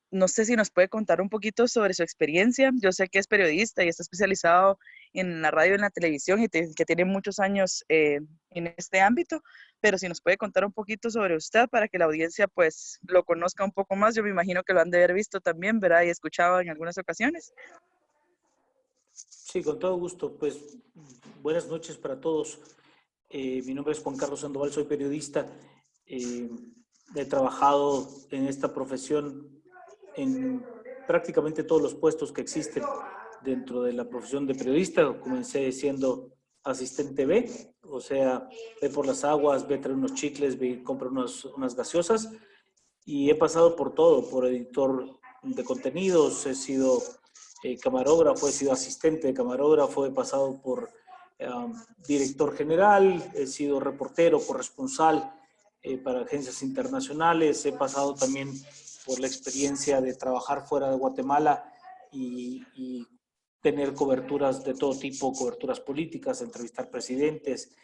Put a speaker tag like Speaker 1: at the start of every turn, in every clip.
Speaker 1: No sé si nos puede contar un poquito sobre su experiencia. Yo sé que es periodista y está especializado en la radio y en la televisión y que tiene muchos años en este ámbito, pero si nos puede contar un poquito sobre usted para que la audiencia pues lo conozca un poco más. Yo me imagino que lo han de haber visto también, ¿verdad? Y escuchado en algunas ocasiones.
Speaker 2: Sí, con todo gusto. Pues buenas noches para todos. Mi nombre es Juan Carlos Sandoval, soy periodista. He trabajado en esta profesión en prácticamente todos los puestos que existen dentro de la profesión de periodista. Comencé siendo asistente B, o sea, ve por las aguas, ve traer unos chicles, ve compra unas gaseosas, y he pasado por todo, por editor de contenidos, he sido camarógrafo, he sido asistente de camarógrafo, he pasado por director general, he sido reportero, corresponsal para agencias internacionales, he pasado también por la experiencia de trabajar fuera de Guatemala y tener coberturas de todo tipo, coberturas políticas, entrevistar presidentes,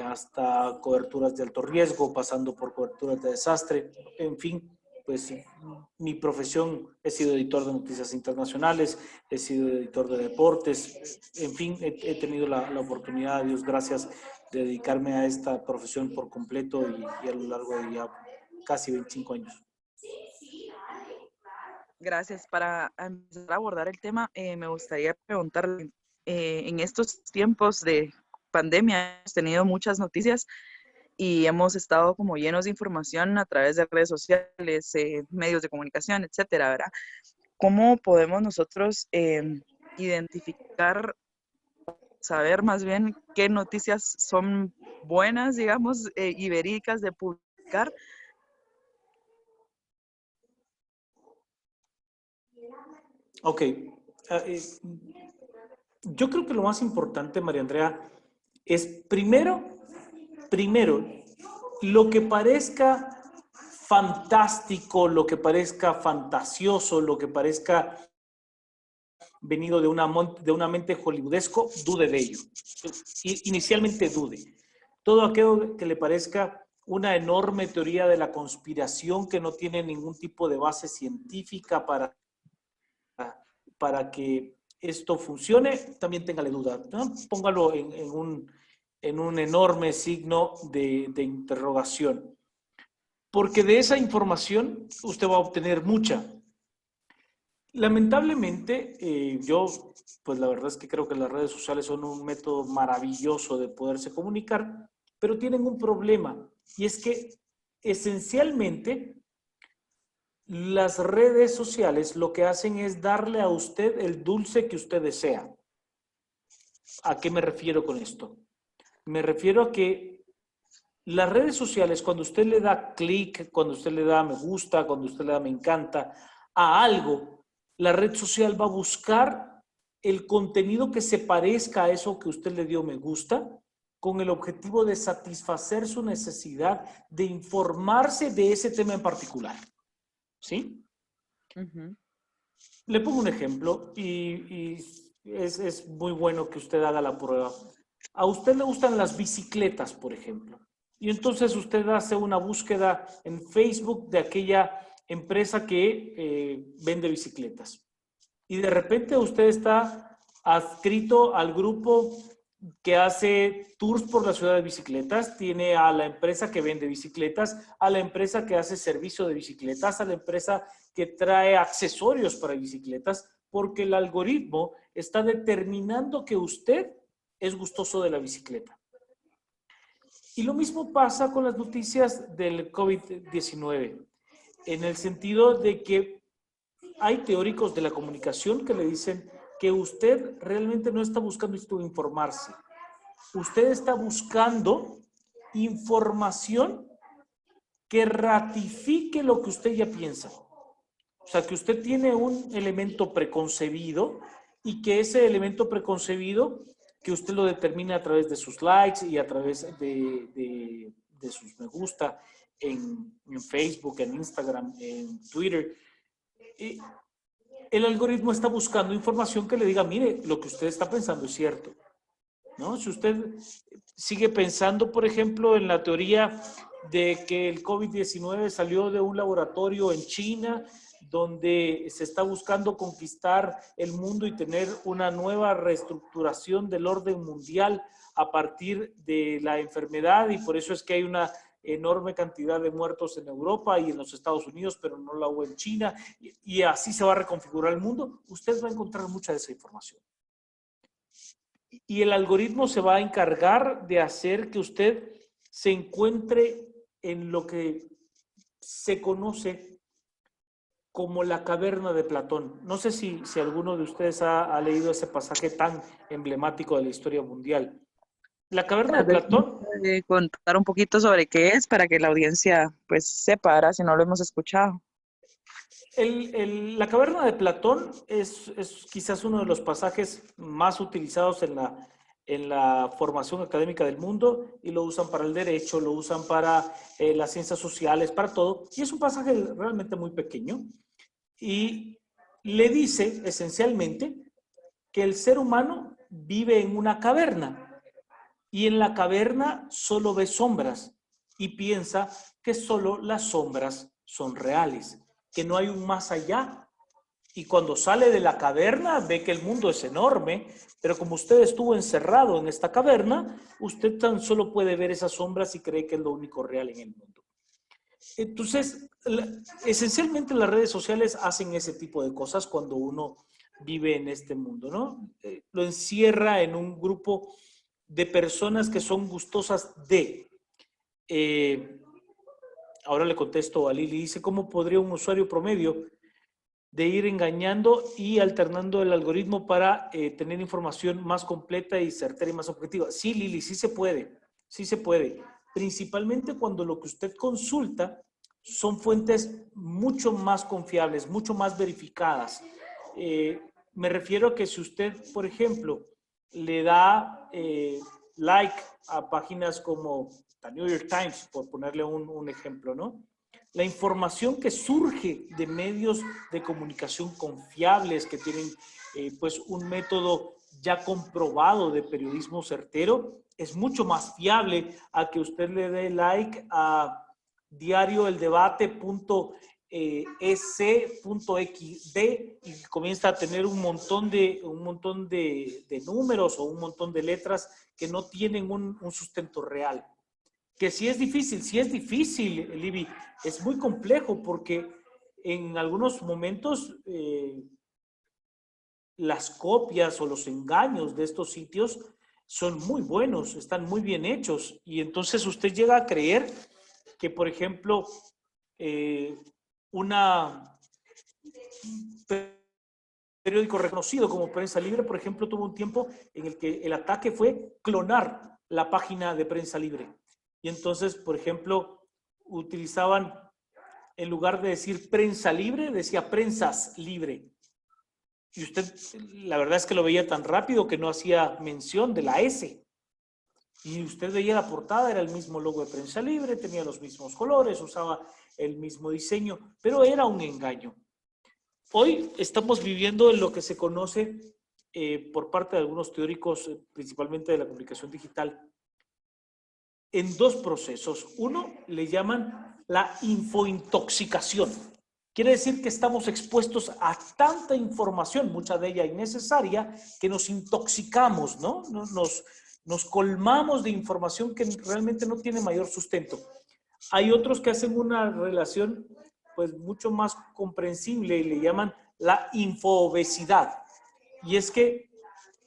Speaker 2: hasta coberturas de alto riesgo, pasando por coberturas de desastre, en fin, pues mi profesión, he sido editor de noticias internacionales, he sido editor de deportes, en fin, he tenido la oportunidad, Dios gracias, de dedicarme a esta profesión por completo y a lo largo de ya casi 25 años.
Speaker 1: Gracias. Para empezar a abordar el tema, me gustaría preguntarle, en estos tiempos de pandemia hemos tenido muchas noticias y hemos estado como llenos de información a través de redes sociales, medios de comunicación, etcétera, ¿verdad? ¿Cómo podemos nosotros identificar, saber más bien qué noticias son buenas, digamos, y verídicas de publicar?
Speaker 2: Ok. Yo creo que lo más importante, María Andrea, es primero, lo que parezca fantástico, lo que parezca fantasioso, lo que parezca venido de una mente hollywoodesco, dude de ello. Inicialmente dude. Todo aquello que le parezca una enorme teoría de la conspiración que no tiene ningún tipo de base científica para que esto funcione, también téngale duda, ¿no? Póngalo en un enorme signo de interrogación. Porque de esa información usted va a obtener mucha. Lamentablemente, yo, pues la verdad es que creo que las redes sociales son un método maravilloso de poderse comunicar, pero tienen un problema, y es que esencialmente las redes sociales lo que hacen es darle a usted el dulce que usted desea. ¿A qué me refiero con esto? Me refiero a que las redes sociales, cuando usted le da clic, cuando usted le da me gusta, cuando usted le da me encanta a algo, la red social va a buscar el contenido que se parezca a eso que usted le dio me gusta, con el objetivo de satisfacer su necesidad de informarse de ese tema en particular. ¿Sí?
Speaker 1: Uh-huh.
Speaker 2: Le pongo un ejemplo y es muy bueno que usted haga la prueba. A usted le gustan las bicicletas, por ejemplo, y entonces usted hace una búsqueda en Facebook de aquella empresa que vende bicicletas. Y de repente usted está adscrito al grupo que hace tours por la ciudad de bicicletas, tiene a la empresa que vende bicicletas, a la empresa que hace servicio de bicicletas, a la empresa que trae accesorios para bicicletas, porque el algoritmo está determinando que usted es gustoso de la bicicleta. Y lo mismo pasa con las noticias del COVID-19, en el sentido de que hay teóricos de la comunicación que le dicen que usted realmente no está buscando informarse. Usted está buscando información que ratifique lo que usted ya piensa. O sea, que usted tiene un elemento preconcebido y que ese elemento preconcebido, que usted lo determina a través de sus likes y a través de sus me gusta en Facebook, en Instagram, en Twitter. El algoritmo está buscando información que le diga, mire, lo que usted está pensando es cierto, ¿no? Si usted sigue pensando, por ejemplo, en la teoría de que el COVID-19 salió de un laboratorio en China, donde se está buscando conquistar el mundo y tener una nueva reestructuración del orden mundial a partir de la enfermedad, y por eso es que hay una enorme cantidad de muertos en Europa y en los Estados Unidos, pero no la hubo en China, y así se va a reconfigurar el mundo. Usted va a encontrar mucha de esa información. Y el algoritmo se va a encargar de hacer que usted se encuentre en lo que se conoce como la caverna de Platón. No sé si alguno de ustedes ha leído ese pasaje tan emblemático de la historia mundial. La caverna de
Speaker 1: Tal vez
Speaker 2: Platón,
Speaker 1: contar un poquito sobre qué es para que la audiencia pues sepa, ahora si no lo hemos escuchado.
Speaker 2: la caverna de Platón es quizás uno de los pasajes más utilizados en la formación académica del mundo, y lo usan para el derecho, lo usan para las ciencias sociales, para todo. Y es un pasaje realmente muy pequeño y le dice esencialmente que el ser humano vive en una caverna y en la caverna solo ve sombras y piensa que solo las sombras son reales, que no hay un más allá. Y cuando sale de la caverna ve que el mundo es enorme, pero como usted estuvo encerrado en esta caverna, usted tan solo puede ver esas sombras y cree que es lo único real en el mundo. Entonces, esencialmente las redes sociales hacen ese tipo de cosas cuando uno vive en este mundo, ¿no? Lo encierra en un grupo de personas que son gustosas de. Eh, Ahora le contesto a Lili, dice, ¿cómo podría un usuario promedio de ir engañando y alternando el algoritmo para tener información más completa y certera y más objetiva? Sí, Lili, sí se puede, sí se puede. Principalmente cuando lo que usted consulta son fuentes mucho más confiables, mucho más verificadas. Me refiero a que si usted, por ejemplo, le da like a páginas como The New York Times, por ponerle un ejemplo, ¿no? La información que surge de medios de comunicación confiables, que tienen pues un método ya comprobado de periodismo certero, es mucho más fiable a que usted le dé like a diarioeldebate.ec.xd y comienza a tener un montón de números o un montón de letras que no tienen un sustento real. Que sí es difícil, Libby, es muy complejo porque en algunos momentos las copias o los engaños de estos sitios son muy buenos, están muy bien hechos, y entonces usted llega a creer que, por ejemplo, una periódico reconocido como Prensa Libre, por ejemplo, tuvo un tiempo en el que el ataque fue clonar la página de Prensa Libre. Y entonces, por ejemplo, utilizaban, en lugar de decir Prensa Libre, decía Prensas Libre. Y usted, la verdad es que lo veía tan rápido que no hacía mención de la S. Y usted veía la portada, era el mismo logo de Prensa Libre, tenía los mismos colores, usaba el mismo diseño, pero era un engaño. Hoy estamos viviendo en lo que se conoce por parte de algunos teóricos, principalmente de la comunicación digital, en dos procesos. Uno le llaman la infointoxicación. Quiere decir que estamos expuestos a tanta información, mucha de ella innecesaria, que nos intoxicamos, ¿no? Nos colmamos de información que realmente no tiene mayor sustento. Hay otros que hacen una relación pues mucho más comprensible y le llaman la infoobesidad. Y es que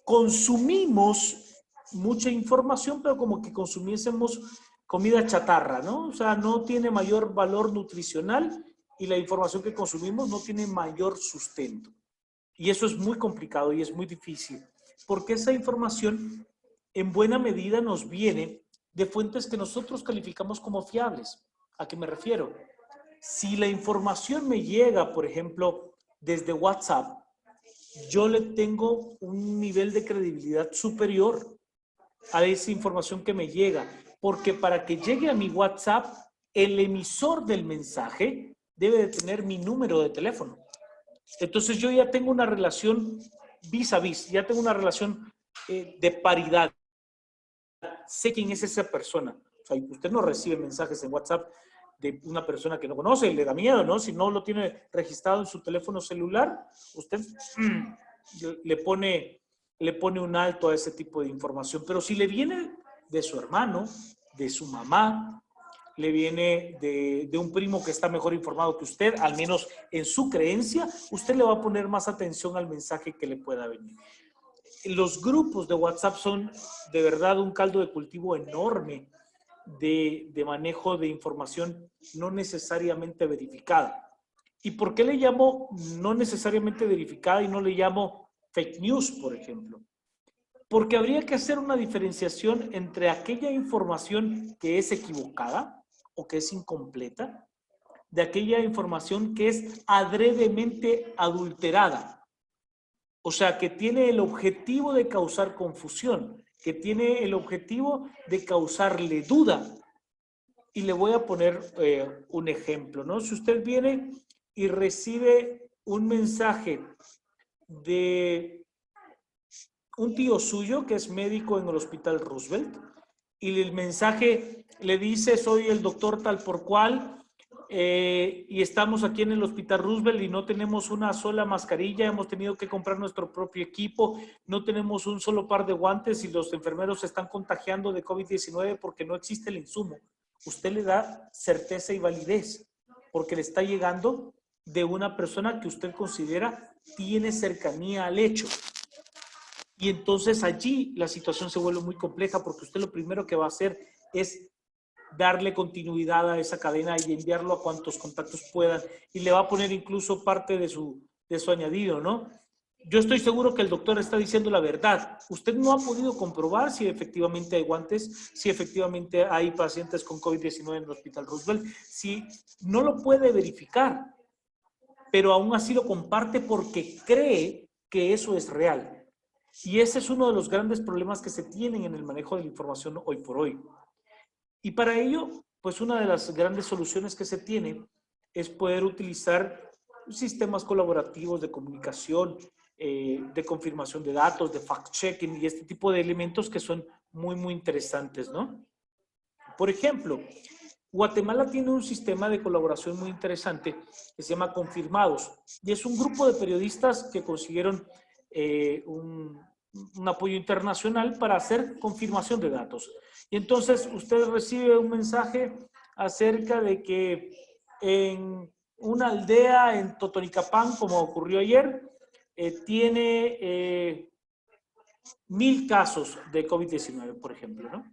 Speaker 2: consumimos mucha información, pero como que consumiésemos comida chatarra, ¿no? O sea, no tiene mayor valor nutricional y la información que consumimos no tiene mayor sustento. Y eso es muy complicado y es muy difícil, porque esa información en buena medida nos viene de fuentes que nosotros calificamos como fiables. ¿A qué me refiero? Si la información me llega, por ejemplo, desde WhatsApp, yo le tengo un nivel de credibilidad superior a esa información que me llega, porque para que llegue a mi WhatsApp, el emisor del mensaje debe de tener mi número de teléfono. Entonces yo ya tengo una relación vis a vis, ya tengo una relación de paridad. Sé quién es esa persona. O sea, usted no recibe mensajes en WhatsApp de una persona que no conoce, le da miedo, ¿no? Si no lo tiene registrado en su teléfono celular, usted le pone un alto a ese tipo de información. Pero si le viene de su hermano, de su mamá, le viene de un primo que está mejor informado que usted, al menos en su creencia, usted le va a poner más atención al mensaje que le pueda venir. Los grupos de WhatsApp son de verdad un caldo de cultivo enorme de manejo de información no necesariamente verificada. ¿Y por qué le llamo no necesariamente verificada y no le llamo fake news, por ejemplo? Porque habría que hacer una diferenciación entre aquella información que es equivocada o que es incompleta, de aquella información que es adredemente adulterada. O sea, que tiene el objetivo de causar confusión, que tiene el objetivo de causarle duda. Y le voy a poner un ejemplo, ¿no? Si usted viene y recibe un mensaje de un tío suyo que es médico en el Hospital Roosevelt y el mensaje le dice: soy el doctor tal por cual y estamos aquí en el Hospital Roosevelt y no tenemos una sola mascarilla, hemos tenido que comprar nuestro propio equipo, no tenemos un solo par de guantes y los enfermeros se están contagiando de COVID-19 porque no existe el insumo. Usted le da certeza y validez porque le está llegando de una persona que usted considera tiene cercanía al hecho. Y entonces allí la situación se vuelve muy compleja porque usted lo primero que va a hacer es darle continuidad a esa cadena y enviarlo a cuantos contactos puedan y le va a poner incluso parte de su añadido, ¿no? Yo estoy seguro que el doctor está diciendo la verdad. Usted no ha podido comprobar si efectivamente hay guantes, si efectivamente hay pacientes con COVID-19 en el Hospital Roosevelt, si no lo puede verificar, pero aún así lo comparte porque cree que eso es real. Y ese es uno de los grandes problemas que se tienen en el manejo de la información hoy por hoy. Y para ello, pues una de las grandes soluciones que se tiene es poder utilizar sistemas colaborativos de comunicación, de confirmación de datos, de fact-checking y este tipo de elementos que son muy, muy interesantes, ¿no? Por ejemplo, Guatemala tiene un sistema de colaboración muy interesante que se llama Confirmados y es un grupo de periodistas que consiguieron un apoyo internacional para hacer confirmación de datos. Y entonces usted recibe un mensaje acerca de que en una aldea en Totonicapán, como ocurrió ayer, tiene 1000 casos de COVID-19, por ejemplo, ¿no?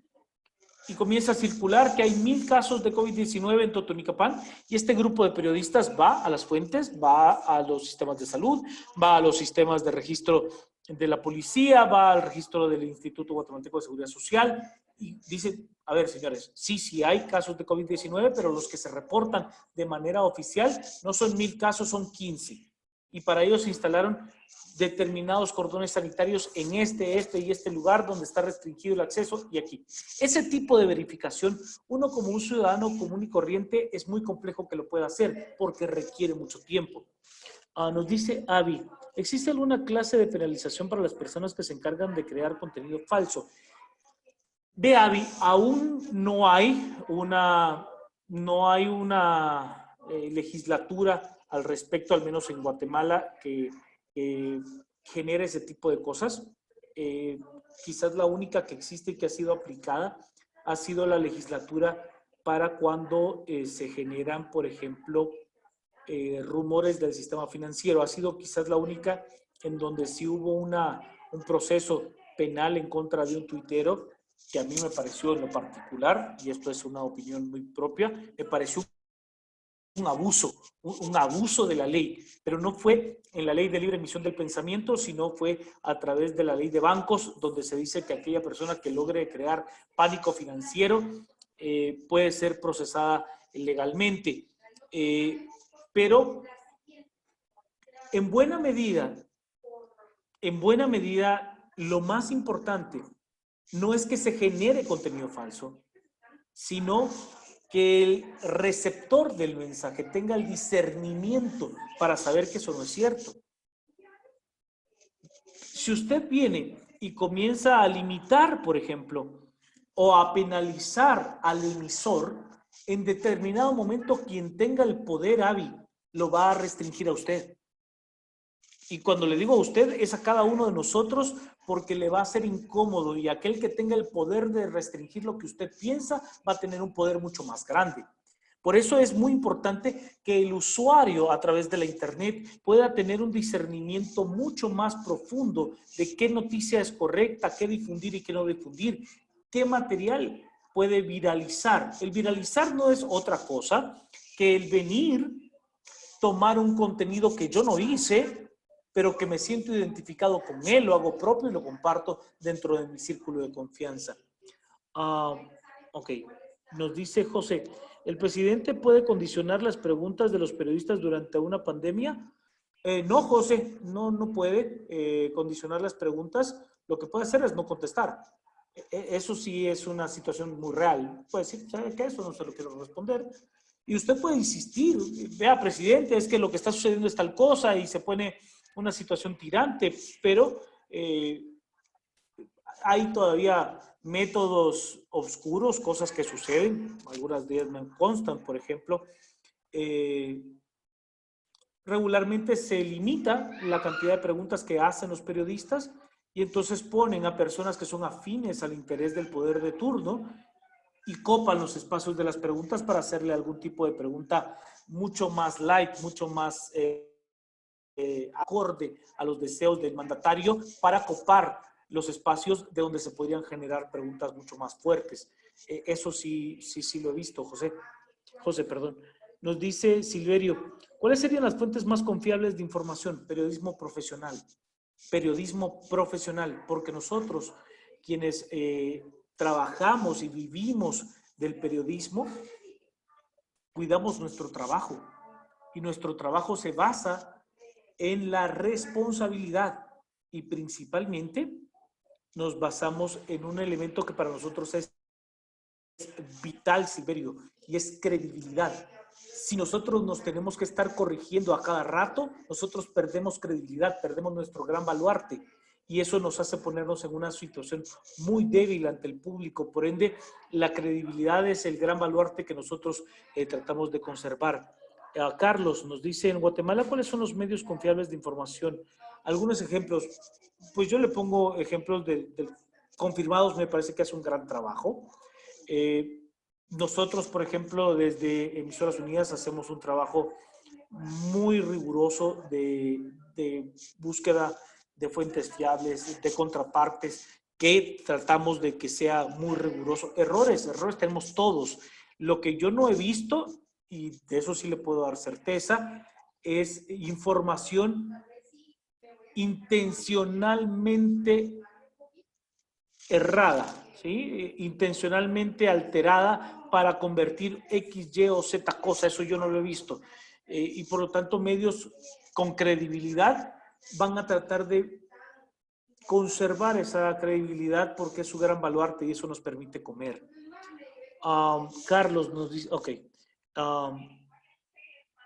Speaker 2: Y comienza a circular que hay 1000 casos de COVID-19 en Totonicapán y este grupo de periodistas va a las fuentes, va a los sistemas de salud, va a los sistemas de registro de la policía, va al registro del Instituto Guatemalteco de Seguridad Social y dice: a ver, señores, sí hay casos de COVID-19, pero los que se reportan de manera oficial no son 1000 casos, son 15. Y para ello se instalaron determinados cordones sanitarios en este lugar donde está restringido el acceso y aquí. Ese tipo de verificación, uno como un ciudadano común y corriente es muy complejo que lo pueda hacer porque requiere mucho tiempo. Nos dice Avi, ¿existe alguna clase de penalización para las personas que se encargan de crear contenido falso? De Avi, aún no hay una legislatura al respecto, al menos en Guatemala, que genere ese tipo de cosas. Quizás la única que existe y que ha sido aplicada ha sido la legislatura para cuando se generan, por ejemplo, rumores del sistema financiero. Ha sido quizás la única en donde sí hubo un proceso penal en contra de un tuitero que a mí me pareció en lo particular, y esto es una opinión muy propia, me pareció un abuso de la ley, pero no fue en la ley de libre emisión del pensamiento, sino fue a través de la ley de bancos, donde se dice que aquella persona que logre crear pánico financiero puede ser procesada legalmente. Pero en buena medida, lo más importante no es que se genere contenido falso, sino que el receptor del mensaje tenga el discernimiento para saber que eso no es cierto. Si usted viene y comienza a limitar, por ejemplo, o a penalizar al emisor, en determinado momento quien tenga el poder hábil lo va a restringir a usted. Y cuando le digo a usted, es a cada uno de nosotros, porque le va a ser incómodo, y aquel que tenga el poder de restringir lo que usted piensa va a tener un poder mucho más grande. Por eso es muy importante que el usuario a través de la internet pueda tener un discernimiento mucho más profundo de qué noticia es correcta, qué difundir y qué no difundir, qué material puede viralizar. El viralizar no es otra cosa que el venir, tomar un contenido que yo no hice, pero que me siento identificado con él, lo hago propio y lo comparto dentro de mi círculo de confianza. Ok, nos dice José, ¿el presidente puede condicionar las preguntas de los periodistas durante una pandemia? No, José, no puede condicionar las preguntas. Lo que puede hacer es no contestar. Eso sí es una situación muy real. Puede decir, ¿sabe qué? Eso no se lo quiero responder. Y usted puede insistir, vea, presidente, es que lo que está sucediendo es tal cosa, y se pone una situación tirante, pero hay todavía métodos oscuros, cosas que suceden, algunas de ellas me constan, por ejemplo, regularmente se limita la cantidad de preguntas que hacen los periodistas, y entonces ponen a personas que son afines al interés del poder de turno y copan los espacios de las preguntas para hacerle algún tipo de pregunta mucho más light, mucho más acorde a los deseos del mandatario, para copar los espacios de donde se podrían generar preguntas mucho más fuertes. Eso sí lo he visto, José, perdón. Nos dice Silverio, ¿cuáles serían las fuentes más confiables de información? Periodismo profesional. Periodismo profesional, porque nosotros, quienes trabajamos y vivimos del periodismo, cuidamos nuestro trabajo, y nuestro trabajo se basa en la responsabilidad, y principalmente nos basamos en un elemento que para nosotros es vital, Silverio, y es credibilidad. Si nosotros nos tenemos que estar corrigiendo a cada rato, nosotros perdemos credibilidad, perdemos nuestro gran baluarte, y eso nos hace ponernos en una situación muy débil ante el público. Por ende, la credibilidad es el gran baluarte que nosotros tratamos de conservar. Carlos nos dice, en Guatemala, ¿cuáles son los medios confiables de información? Algunos ejemplos, pues yo le pongo ejemplos de confirmados, me parece que hace un gran trabajo. Nosotros, por ejemplo, desde Emisoras Unidas hacemos un trabajo muy riguroso de búsqueda de fuentes fiables, de contrapartes, que tratamos de que sea muy riguroso. Errores tenemos todos. Lo que yo no he visto, y de eso sí le puedo dar certeza, es información intencionalmente errada, ¿sí? Intencionalmente alterada para convertir X, Y o Z cosa. Eso yo no lo he visto. Y por lo tanto, medios con credibilidad van a tratar de conservar esa credibilidad, porque es su gran baluarte y eso nos permite comer. Carlos nos dice, ok,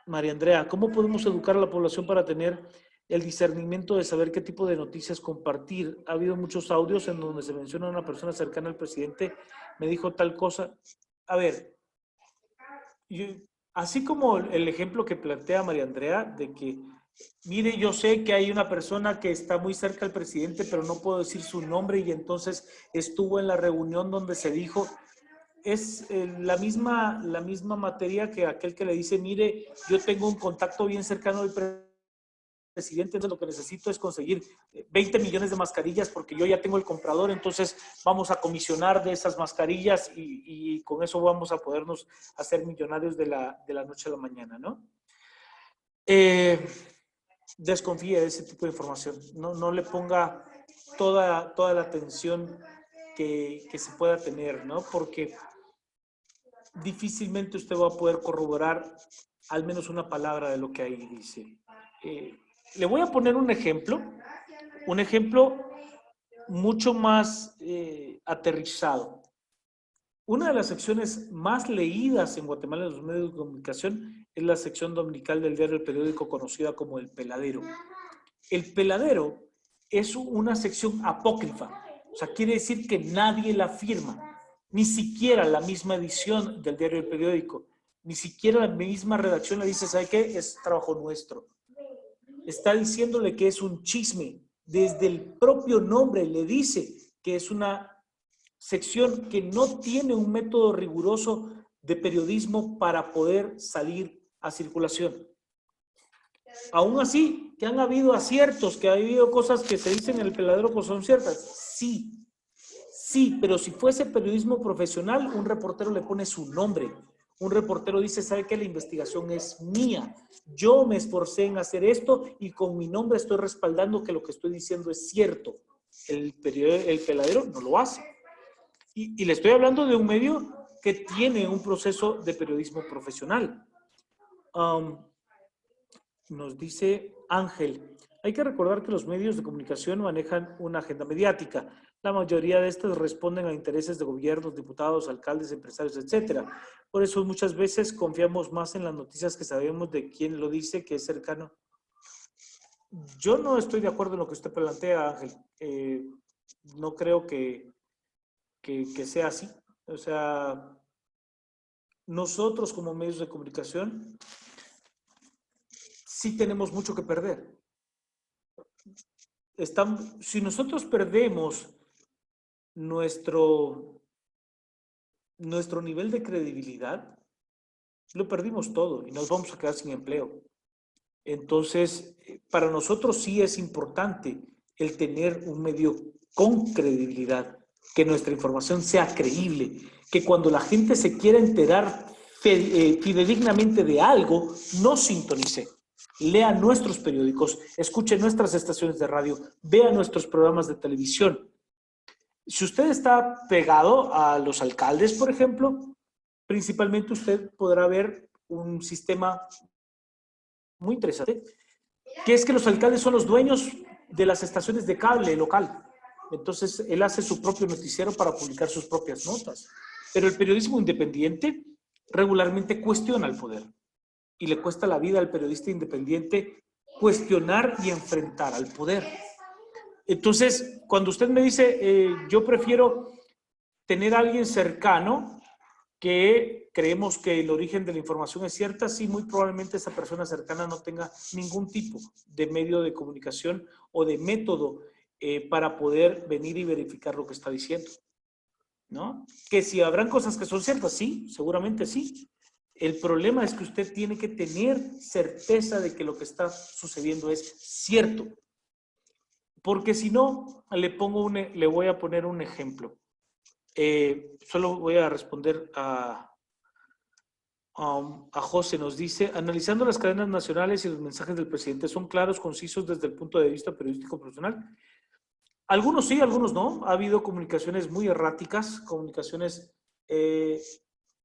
Speaker 2: María Andrea, ¿cómo podemos educar a la población para tener el discernimiento de saber qué tipo de noticias compartir? Ha habido muchos audios en donde se menciona a una persona cercana al presidente, me dijo tal cosa. A ver, así como el ejemplo que plantea María Andrea, de que, mire, yo sé que hay una persona que está muy cerca al presidente, pero no puedo decir su nombre, y entonces estuvo en la reunión donde se dijo. Es la misma materia que aquel que le dice, mire, yo tengo un contacto bien cercano del presidente, entonces lo que necesito es conseguir 20 millones de mascarillas porque yo ya tengo el comprador, entonces vamos a comisionar de esas mascarillas y con eso vamos a podernos hacer millonarios de la noche a la mañana, ¿no? Desconfíe de ese tipo de información, no le ponga toda la atención que se pueda tener, ¿no? Porque difícilmente usted va a poder corroborar al menos una palabra de lo que ahí dice. Le voy a poner un ejemplo mucho más aterrizado. Una de las secciones más leídas en Guatemala en los medios de comunicación es la sección dominical del diario El Periódico, conocida como El Peladero. El Peladero es una sección apócrifa, o sea, quiere decir que nadie la firma. Ni siquiera la misma edición del diario El Periódico, ni siquiera la misma redacción le dice, ¿sabe qué? Es trabajo nuestro. Está diciéndole que es un chisme. Desde el propio nombre le dice que es una sección que no tiene un método riguroso de periodismo para poder salir a circulación. Aún así, que han habido aciertos, que ha habido cosas que se dicen en El Peladero que son ciertas. Sí, sí, pero si fuese periodismo profesional, un reportero le pone su nombre. Un reportero dice, ¿sabe qué? La investigación es mía. Yo me esforcé en hacer esto y con mi nombre estoy respaldando que lo que estoy diciendo es cierto. El Peladero no lo hace. Y le estoy hablando de un medio que tiene un proceso de periodismo profesional. Nos dice Ángel, hay que recordar que los medios de comunicación manejan una agenda mediática. La mayoría de estas responden a intereses de gobiernos, diputados, alcaldes, empresarios, etc. Por eso muchas veces confiamos más en las noticias que sabemos de quién lo dice, que es cercano. Yo no estoy de acuerdo en lo que usted plantea, Ángel. No creo que sea así. O sea, nosotros como medios de comunicación sí tenemos mucho que perder. Si nosotros perdemos nuestro nivel de credibilidad, lo perdimos todo y nos vamos a quedar sin empleo. Entonces, para nosotros sí es importante el tener un medio con credibilidad, que nuestra información sea creíble, que cuando la gente se quiera enterar fidedignamente de algo, no sintonice. Lea nuestros periódicos, escuche nuestras estaciones de radio, vea nuestros programas de televisión. Si usted está pegado a los alcaldes, por ejemplo, principalmente usted podrá ver un sistema muy interesante, que es que los alcaldes son los dueños de las estaciones de cable local. Entonces, él hace su propio noticiero para publicar sus propias notas. Pero el periodismo independiente regularmente cuestiona el poder. Y le cuesta la vida al periodista independiente cuestionar y enfrentar al poder. Entonces, cuando usted me dice, yo prefiero tener a alguien cercano que creemos que el origen de la información es cierta, sí, muy probablemente esa persona cercana no tenga ningún tipo de medio de comunicación o de método para poder venir y verificar lo que está diciendo, ¿no? Que si habrán cosas que son ciertas, sí, seguramente sí. El problema es que usted tiene que tener certeza de que lo que está sucediendo es cierto. Porque si no, le voy a poner un ejemplo. Solo voy a responder a José. Nos dice, analizando las cadenas nacionales y los mensajes del presidente, ¿son claros, concisos desde el punto de vista periodístico profesional? Algunos sí, algunos no. Ha habido comunicaciones muy erráticas, comunicaciones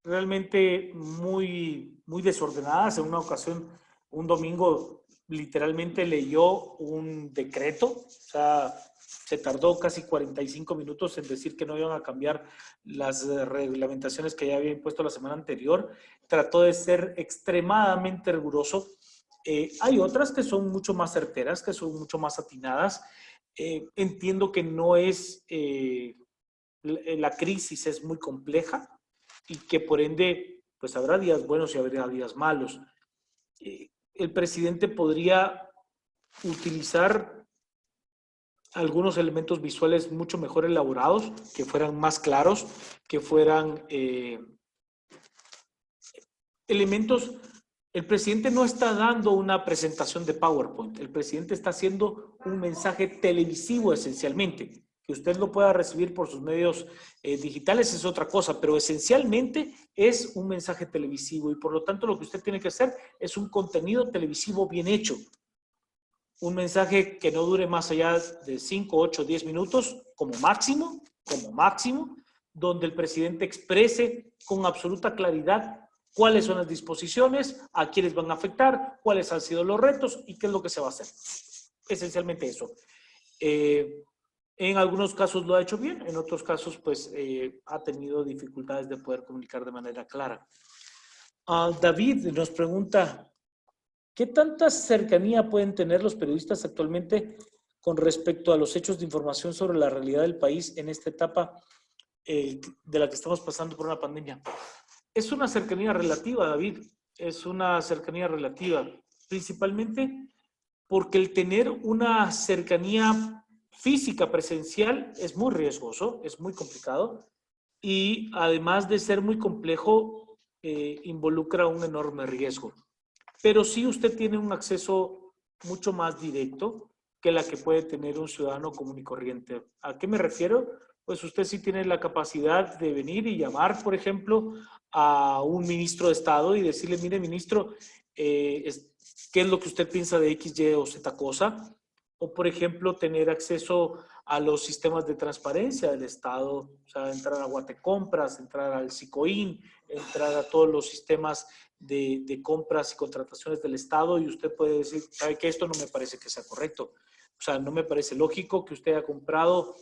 Speaker 2: realmente muy desordenadas. En una ocasión, un domingo, literalmente leyó un decreto, o sea, se tardó casi 45 minutos en decir que no iban a cambiar las reglamentaciones que ya había impuesto la semana anterior. Trató de ser extremadamente riguroso. Hay otras que son mucho más certeras, que son mucho más atinadas. Entiendo que no es, la crisis es muy compleja y que por ende, pues habrá días buenos y habrá días malos. El presidente podría utilizar algunos elementos visuales mucho mejor elaborados, que fueran más claros, que fueran elementos. El presidente no está dando una presentación de PowerPoint, el presidente está haciendo un mensaje televisivo esencialmente. Que usted lo pueda recibir por sus medios digitales es otra cosa, pero esencialmente es un mensaje televisivo y por lo tanto lo que usted tiene que hacer es un contenido televisivo bien hecho. Un mensaje que no dure más allá de 5, 8, 10 minutos como máximo, donde el presidente exprese con absoluta claridad cuáles son las disposiciones, a quiénes van a afectar, cuáles han sido los retos y qué es lo que se va a hacer. Esencialmente eso. En algunos casos lo ha hecho bien, en otros casos pues ha tenido dificultades de poder comunicar de manera clara. David nos pregunta, ¿qué tanta cercanía pueden tener los periodistas actualmente con respecto a los hechos de información sobre la realidad del país en esta etapa de la que estamos pasando por una pandemia. Es una cercanía relativa, David, es una cercanía relativa, principalmente porque el tener una cercanía física presencial es muy riesgoso, es muy complicado y además de ser muy complejo, involucra un enorme riesgo. Pero sí usted tiene un acceso mucho más directo que la que puede tener un ciudadano común y corriente. ¿A qué me refiero? Pues usted sí tiene la capacidad de venir y llamar, por ejemplo, a un ministro de Estado y decirle, mire, ministro, ¿qué es lo que usted piensa de X, Y o Z cosa? O, por ejemplo, tener acceso a los sistemas de transparencia del Estado, o sea, entrar a Guatecompras, entrar al SICOIN, entrar a todos los sistemas de compras y contrataciones del Estado y usted puede decir, sabe que esto no me parece que sea correcto. O sea, no me parece lógico que usted haya comprado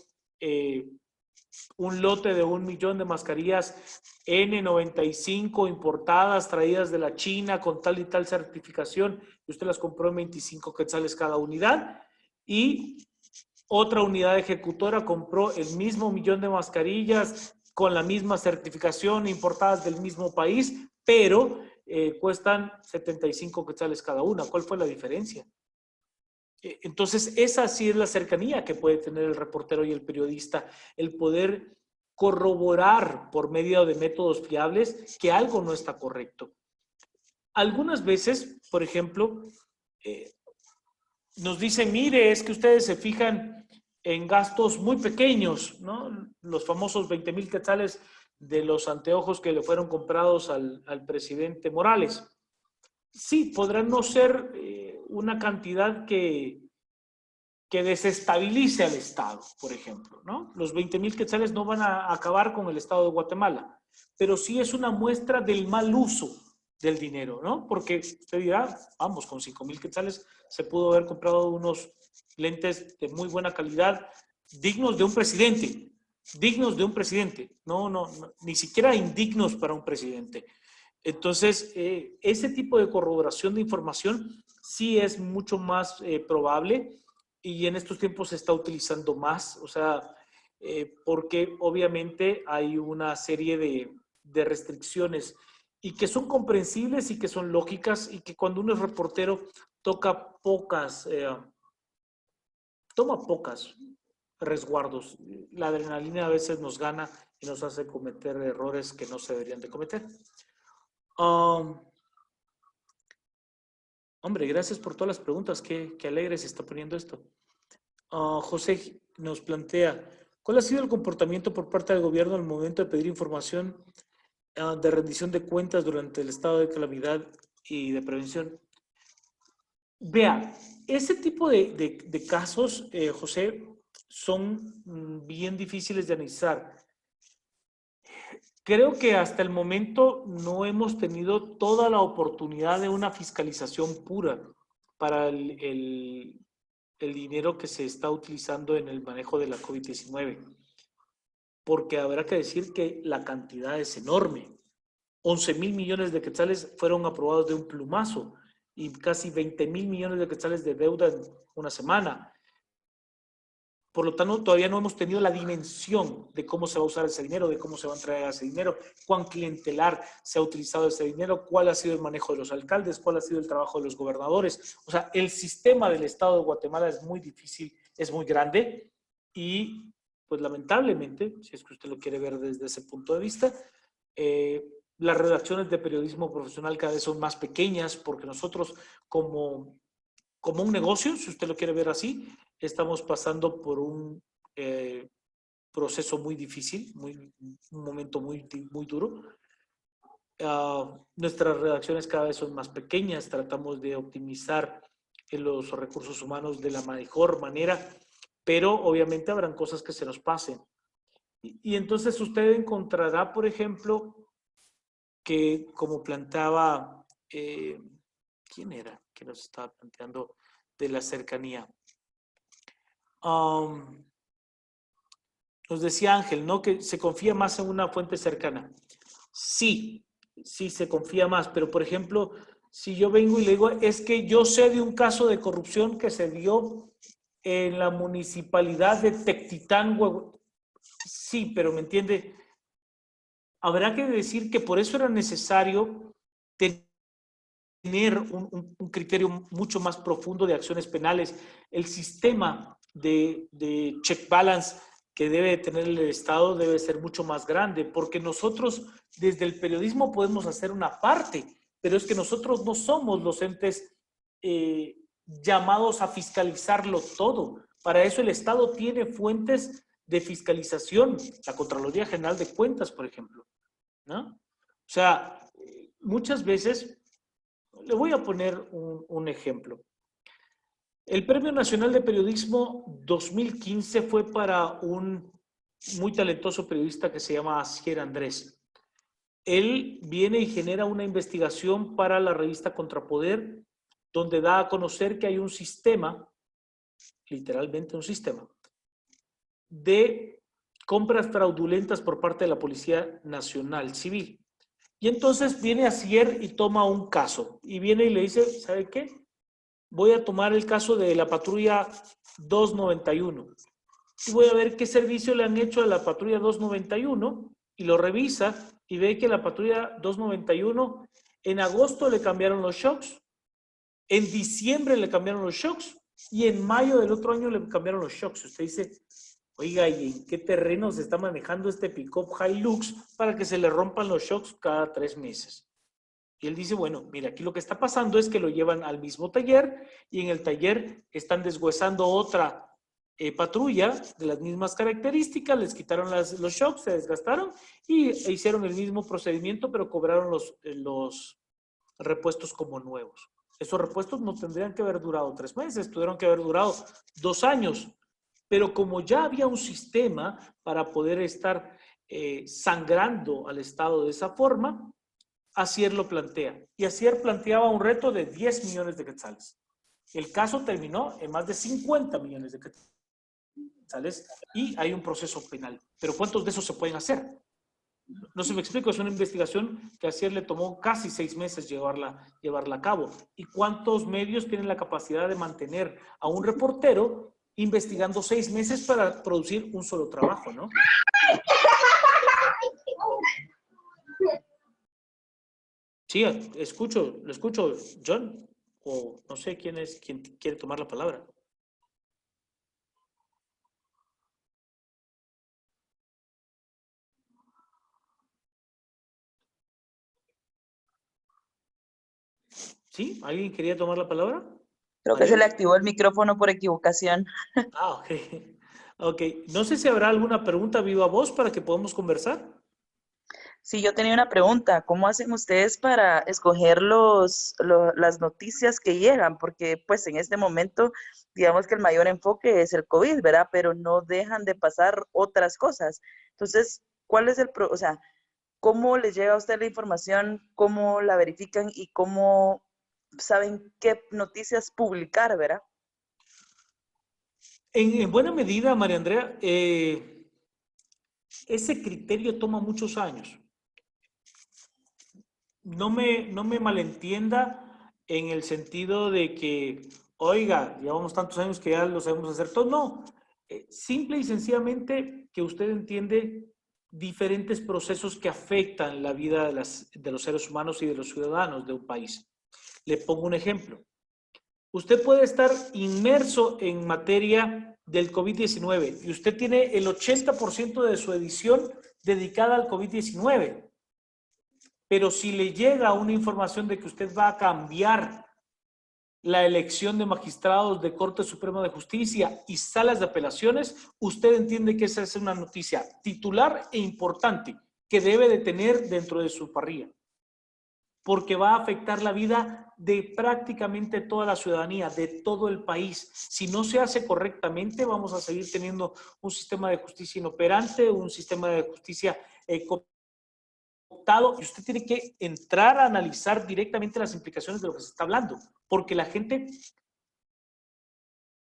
Speaker 2: un lote de 1 millón de mascarillas N95 importadas, traídas de la China con tal y tal certificación, y usted las compró en 25 quetzales cada unidad, y otra unidad ejecutora compró el mismo millón de mascarillas con la misma certificación importadas del mismo país, pero cuestan 75 quetzales cada una. ¿Cuál fue la diferencia? Entonces, esa sí es la cercanía que puede tener el reportero y el periodista, el poder corroborar por medio de métodos fiables que algo no está correcto. Algunas veces, por ejemplo, nos dicen, mire, es que ustedes se fijan en gastos muy pequeños, ¿no? Los famosos 20,000 quetzales de los anteojos que le fueron comprados al presidente Morales. Sí, podrán no ser una cantidad que desestabilice al Estado, por ejemplo, ¿no? Los 20,000 quetzales no van a acabar con el Estado de Guatemala, pero sí es una muestra del mal uso del dinero, ¿no? Porque usted dirá, vamos, con 5,000 quetzales se pudo haber comprado unos lentes de muy buena calidad, dignos de un presidente, no, ni siquiera indignos para un presidente. Entonces, ese tipo de corroboración de información sí es mucho más probable y en estos tiempos se está utilizando más, o sea, porque obviamente hay una serie de restricciones y que son comprensibles y que son lógicas y que cuando uno es reportero toma pocas resguardos. La adrenalina a veces nos gana y nos hace cometer errores que no se deberían de cometer. Hombre, gracias por todas las preguntas. Qué alegre se está poniendo esto. José nos plantea, ¿cuál ha sido el comportamiento por parte del gobierno al momento de pedir información de rendición de cuentas durante el estado de calamidad y de prevención? Vea, ese tipo de casos, José, son bien difíciles de analizar. Creo que hasta el momento no hemos tenido toda la oportunidad de una fiscalización pura para el dinero que se está utilizando en el manejo de la COVID-19. Porque habrá que decir que la cantidad es enorme. 11,000 millones de quetzales fueron aprobados de un plumazo y casi 20,000 millones de quetzales de deuda en una semana. Por lo tanto, todavía no hemos tenido la dimensión de cómo se va a usar ese dinero, de cómo se va a entregar ese dinero, cuán clientelar se ha utilizado ese dinero, cuál ha sido el manejo de los alcaldes, cuál ha sido el trabajo de los gobernadores. O sea, el sistema del Estado de Guatemala es muy difícil, es muy grande y, pues lamentablemente, si es que usted lo quiere ver desde ese punto de vista, las redacciones de periodismo profesional cada vez son más pequeñas porque nosotros como un negocio, si usted lo quiere ver así, estamos pasando por un proceso muy difícil, un momento muy duro. Nuestras redacciones cada vez son más pequeñas, tratamos de optimizar los recursos humanos de la mejor manera, pero obviamente habrán cosas que se nos pasen. Y entonces usted encontrará, por ejemplo, que como planteaba, ¿quién era que nos estaba planteando de la cercanía? Nos decía Ángel, ¿no? Que se confía más en una fuente cercana. Sí, sí se confía más, pero por ejemplo, si yo vengo y le digo, es que yo sé de un caso de corrupción que se dio en la municipalidad de Tectitán, Sí, pero me entiende, habrá que decir que por eso era necesario tener un criterio mucho más profundo de acciones penales. El sistema de check balance que debe tener el Estado debe ser mucho más grande, porque nosotros desde el periodismo podemos hacer una parte, pero es que nosotros no somos los entes llamados a fiscalizarlo todo. Para eso el Estado tiene fuentes de fiscalización, la Contraloría General de Cuentas, por ejemplo, ¿no? O sea, muchas veces, le voy a poner un ejemplo. El Premio Nacional de Periodismo 2015 fue para un muy talentoso periodista que se llama Asier Andrés. Él viene y genera una investigación para la revista Contrapoder, donde da a conocer que hay un sistema, literalmente un sistema, de compras fraudulentas por parte de la Policía Nacional Civil. Y entonces viene Asier y toma un caso, y viene y le dice, ¿sabe qué? Voy a tomar el caso de la patrulla 291 y voy a ver qué servicio le han hecho a la patrulla 291 y lo revisa y ve que la patrulla 291 en agosto le cambiaron los shocks, en diciembre le cambiaron los shocks y en mayo del otro año le cambiaron los shocks. Usted dice, oiga, ¿y en qué terreno se está manejando este pick-up Hilux para que se le rompan los shocks cada 3 meses? Y él dice, bueno, mira, aquí lo que está pasando es que lo llevan al mismo taller y en el taller están deshuesando otra patrulla de las mismas características, les quitaron los shocks, se desgastaron y hicieron el mismo procedimiento, pero cobraron los repuestos como nuevos. Esos repuestos no tendrían que haber durado 3 meses, tuvieron que haber durado 2 años. Pero como ya había un sistema para poder estar sangrando al Estado de esa forma, Asier lo plantea. Y Asier planteaba un reto de 10 millones de quetzales. El caso terminó en más de 50 millones de quetzales y hay un proceso penal. Pero ¿cuántos de esos se pueden hacer? No se me explico, es una investigación que a Asier le tomó casi 6 meses llevarla a cabo. ¿Y cuántos medios tienen la capacidad de mantener a un reportero investigando 6 meses para producir un solo trabajo, ¿no? Sí, lo escucho, John, o no sé quién es quien quiere tomar la palabra. ¿Sí? ¿Alguien quería tomar la palabra?
Speaker 1: Creo que se le activó el micrófono por equivocación.
Speaker 2: Ah, ok. Ok, no sé si habrá alguna pregunta viva voz para que podamos conversar.
Speaker 1: Sí, yo tenía una pregunta. ¿Cómo hacen ustedes para escoger las noticias que llegan? Porque pues en este momento, digamos que el mayor enfoque es el COVID, ¿verdad? Pero no dejan de pasar otras cosas. Entonces, ¿cuál es o sea, cómo les llega a usted la información? ¿Cómo la verifican? ¿Y cómo saben qué noticias publicar, verdad?
Speaker 2: En buena medida, María Andrea, ese criterio toma muchos años. No me malentienda en el sentido de que, oiga, llevamos tantos años que ya lo sabemos hacer todo. No, simple y sencillamente que usted entiende diferentes procesos que afectan la vida de los seres humanos y de los ciudadanos de un país. Le pongo un ejemplo. Usted puede estar inmerso en materia del COVID-19 y usted tiene el 80% de su edición dedicada al COVID-19. Pero si le llega una información de que usted va a cambiar la elección de magistrados de Corte Suprema de Justicia y salas de apelaciones, usted entiende que esa es una noticia titular e importante que debe de tener dentro de su parrilla, porque va a afectar la vida de prácticamente toda la ciudadanía, de todo el país. Si no se hace correctamente, vamos a seguir teniendo un sistema de justicia inoperante, un sistema de justicia y usted tiene que entrar a analizar directamente las implicaciones de lo que se está hablando, porque la gente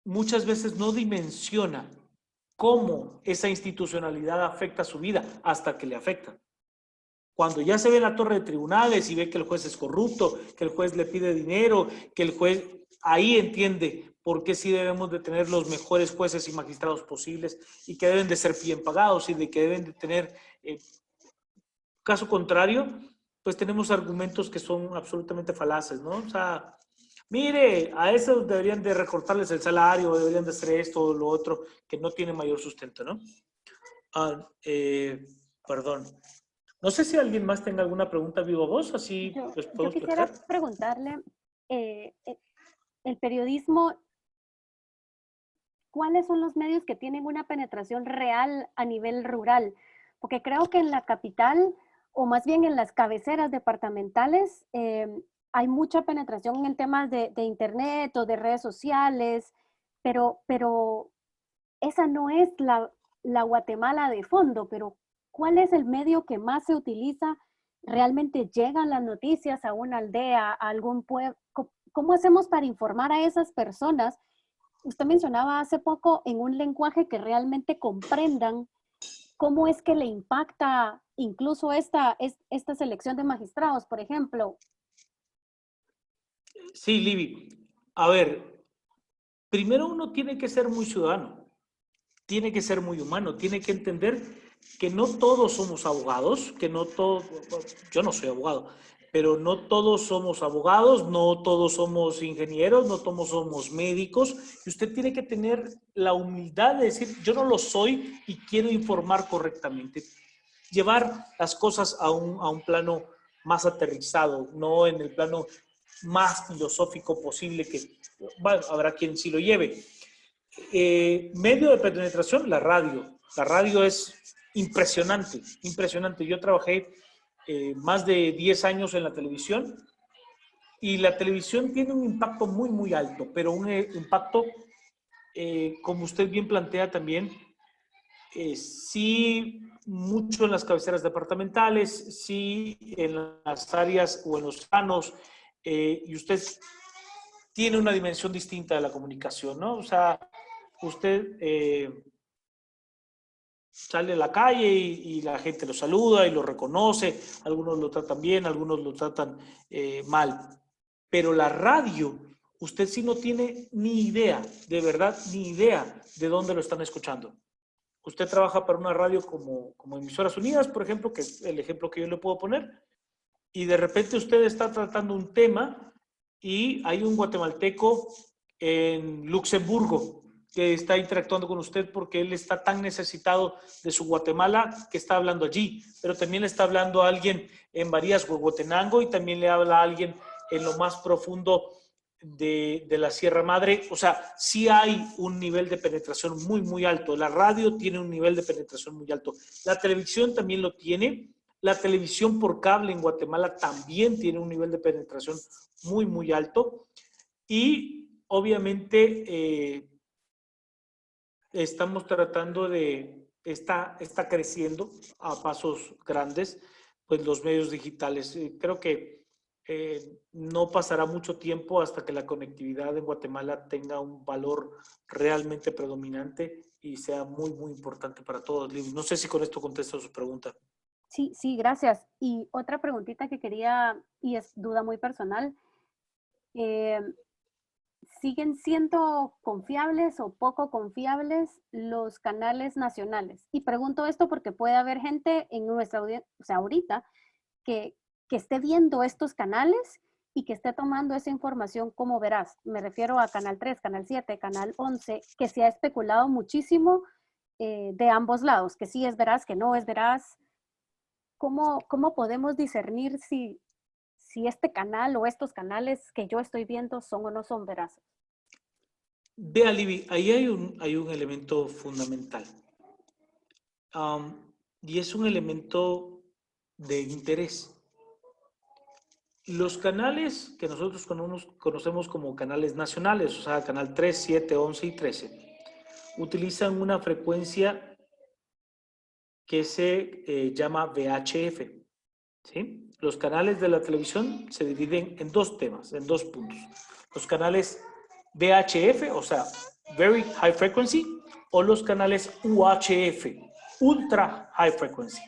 Speaker 2: muchas veces no dimensiona cómo esa institucionalidad afecta su vida hasta que le afecta. Cuando ya se ve en la torre de tribunales y ve que el juez es corrupto, que el juez le pide dinero, que el juez ahí entiende por qué sí debemos de tener los mejores jueces y magistrados posibles y que deben de ser bien pagados y de que deben de tener, caso contrario, pues tenemos argumentos que son absolutamente falaces, ¿no? O sea, mire, a esos deberían de recortarles el salario, deberían de hacer esto o lo otro, que no tiene mayor sustento, ¿no? Ah, perdón. No sé si alguien más tenga alguna pregunta viva voz, así les
Speaker 3: Yo
Speaker 2: podemos
Speaker 3: quisiera
Speaker 2: platicar.
Speaker 3: preguntarle, el periodismo, ¿cuáles son los medios que tienen una penetración real a nivel rural? Porque creo que en la capital, o más bien en las cabeceras departamentales, hay mucha penetración en temas de internet o de redes sociales, pero esa no es la Guatemala de fondo, pero ¿cuál es el medio que más se utiliza? ¿Realmente llegan las noticias a una aldea, a algún pueblo? ¿Cómo hacemos para informar a esas personas? Usted mencionaba hace poco en un lenguaje que realmente comprendan cómo es que le impacta incluso esta selección de magistrados, por ejemplo.
Speaker 2: Sí, Libby. A ver, primero uno tiene que ser muy ciudadano, tiene que ser muy humano, tiene que entender que no todos somos abogados, que no todos, yo no soy abogado, pero no todos somos abogados, no todos somos ingenieros, no todos somos médicos, y usted tiene que tener la humildad de decir, yo no lo soy y quiero informar correctamente. Llevar las cosas a un plano más aterrizado, no en el plano más filosófico posible, que bueno, habrá quien sí lo lleve. Medio de penetración, la radio. La radio es impresionante, impresionante. Yo trabajé más de 10 años en la televisión y la televisión tiene un impacto muy, muy alto, pero un impacto, como usted bien plantea también, sí mucho en las cabeceras departamentales, sí en las áreas o en los planos, y usted tiene una dimensión distinta de la comunicación, ¿no? O sea, usted sale a la calle y la gente lo saluda y lo reconoce, algunos lo tratan bien, algunos lo tratan mal, pero la radio, usted sí no tiene ni idea, de verdad, ni idea de dónde lo están escuchando. Usted trabaja para una radio como Emisoras Unidas, por ejemplo, que es el ejemplo que yo le puedo poner, y de repente usted está tratando un tema y hay un guatemalteco en Luxemburgo que está interactuando con usted porque él está tan necesitado de su Guatemala que está hablando allí, pero también le está hablando a alguien en Varías, Huehuetenango, y también le habla a alguien en lo más profundo de la Sierra Madre. O sea, sí hay un nivel de penetración muy, muy alto. La radio tiene un nivel de penetración muy alto. La televisión también lo tiene. La televisión por cable en Guatemala también tiene un nivel de penetración muy, muy alto. Y obviamente estamos tratando de, está creciendo a pasos grandes, pues los medios digitales. Creo que no pasará mucho tiempo hasta que la conectividad en Guatemala tenga un valor realmente predominante y sea muy, muy importante para todos. No sé si con esto contesto su pregunta.
Speaker 3: Sí, sí, gracias. Y otra preguntita que quería, y es duda muy personal, eh, ¿siguen siendo confiables o poco confiables los canales nacionales? Y pregunto esto porque puede haber gente en nuestra audiencia, o sea, ahorita, que, que esté viendo estos canales y que esté tomando esa información como verás. Me refiero a Canal 3, Canal 7, Canal 11, que se ha especulado muchísimo de ambos lados, que sí es veraz, que no es veraz. ¿Cómo podemos discernir si este canal o estos canales que yo estoy viendo son o no son veraces?
Speaker 2: Vea, Libby, ahí hay un elemento fundamental. Y es un elemento de interés. Los canales que nosotros conocemos como canales nacionales, o sea, Canal 3, 7, 11 y 13, utilizan una frecuencia que se llama VHF. ¿Sí? Los canales de la televisión se dividen en dos temas, en dos puntos. Los canales VHF, o sea, Very High Frequency, o los canales UHF, Ultra High Frequency.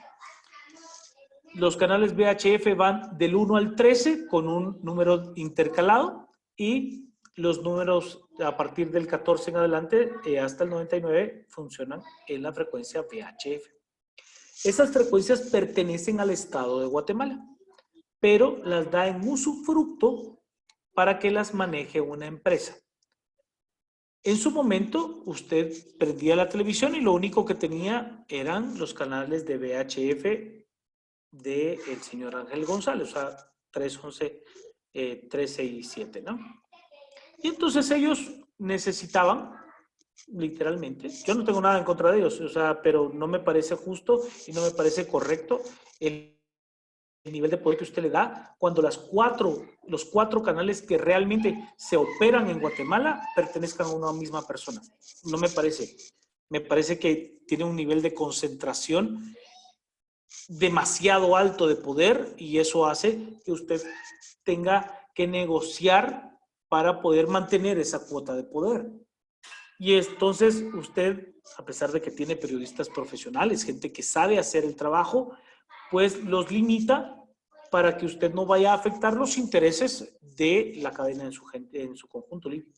Speaker 2: Los canales VHF van del 1 al 13 con un número intercalado y los números a partir del 14 en adelante hasta el 99 funcionan en la frecuencia VHF. Esas frecuencias pertenecen al Estado de Guatemala, pero las da en usufructo para que las maneje una empresa. En su momento, usted prendía la televisión y lo único que tenía eran los canales de VHF del señor Ángel González, o sea, 311, 13 y 7, ¿no? Y entonces ellos necesitaban, literalmente, yo no tengo nada en contra de ellos, o sea, pero no me parece justo y no me parece correcto el nivel de poder que usted le da cuando los cuatro canales que realmente se operan en Guatemala pertenezcan a una misma persona. No me parece. Me parece que tiene un nivel de concentración demasiado alto de poder y eso hace que usted tenga que negociar para poder mantener esa cuota de poder. Y entonces usted, a pesar de que tiene periodistas profesionales, gente que sabe hacer el trabajo, pues los limita para que usted no vaya a afectar los intereses de la cadena en su conjunto libre.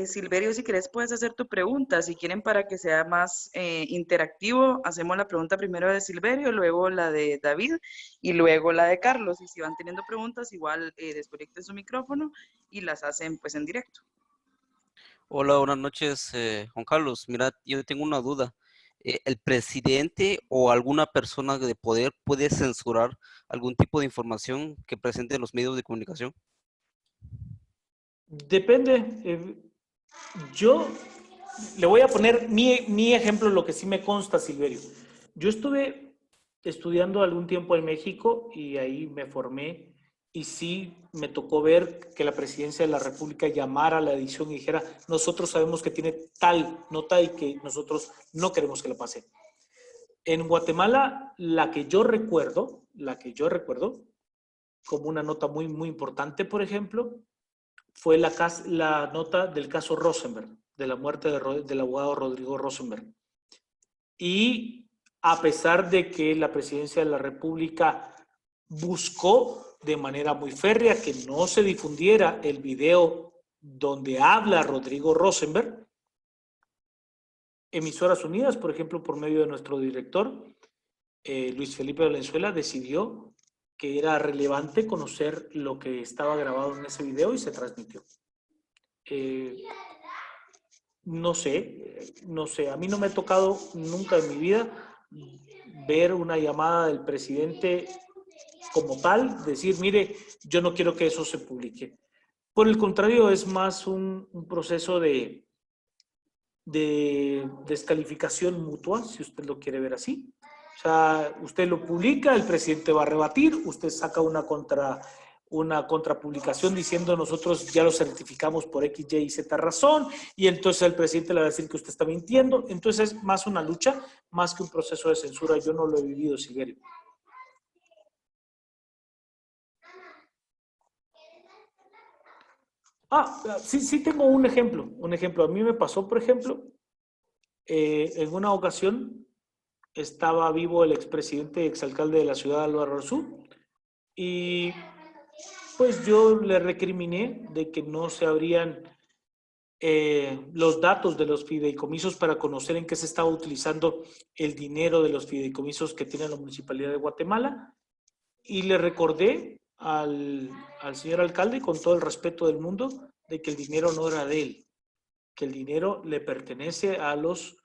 Speaker 1: Silverio, si quieres puedes hacer tu pregunta. Si quieren para que sea más interactivo, hacemos la pregunta primero de Silverio, luego la de David y luego la de Carlos. Y si van teniendo preguntas, igual desconecten su micrófono y las hacen pues en directo.
Speaker 4: Hola, buenas noches, Juan Carlos. Mira, yo tengo una duda. ¿El presidente o alguna persona de poder puede censurar algún tipo de información que presenten los medios de comunicación?
Speaker 2: Depende. Yo le voy a poner mi ejemplo, lo que sí me consta, Silverio. Yo estuve estudiando algún tiempo en México y ahí me formé y sí me tocó ver que la presidencia de la República llamara a la edición y dijera, nosotros sabemos que tiene tal nota y que nosotros no queremos que lo pase. En Guatemala, la que yo recuerdo, como una nota muy, muy importante, por ejemplo, fue la nota del caso Rosenberg, de la muerte del abogado Rodrigo Rosenberg. Y a pesar de que la presidencia de la República buscó de manera muy férrea que no se difundiera el video donde habla Rodrigo Rosenberg, Emisoras Unidas, por ejemplo, por medio de nuestro director, Luis Felipe Valenzuela, decidió que era relevante conocer lo que estaba grabado en ese video y se transmitió. No sé, a mí no me ha tocado nunca en mi vida ver una llamada del presidente como tal, decir, mire, yo no quiero que eso se publique. Por el contrario, es más un proceso de descalificación mutua, si usted lo quiere ver así. O sea, usted lo publica, el presidente va a rebatir, usted saca una contrapublicación diciendo nosotros ya lo certificamos por X, Y y Z razón, y entonces el presidente le va a decir que usted está mintiendo. Entonces es más una lucha, más que un proceso de censura. Yo no lo he vivido, Silverio. Sí tengo un ejemplo. A mí me pasó, por ejemplo, en una ocasión estaba vivo el expresidente, exalcalde de la ciudad, Álvaro Arzú, y pues yo le recriminé de que no se abrían los datos de los fideicomisos para conocer en qué se estaba utilizando el dinero de los fideicomisos que tiene la Municipalidad de Guatemala, y le recordé al señor alcalde, con todo el respeto del mundo, de que el dinero no era de él, que el dinero le pertenece a los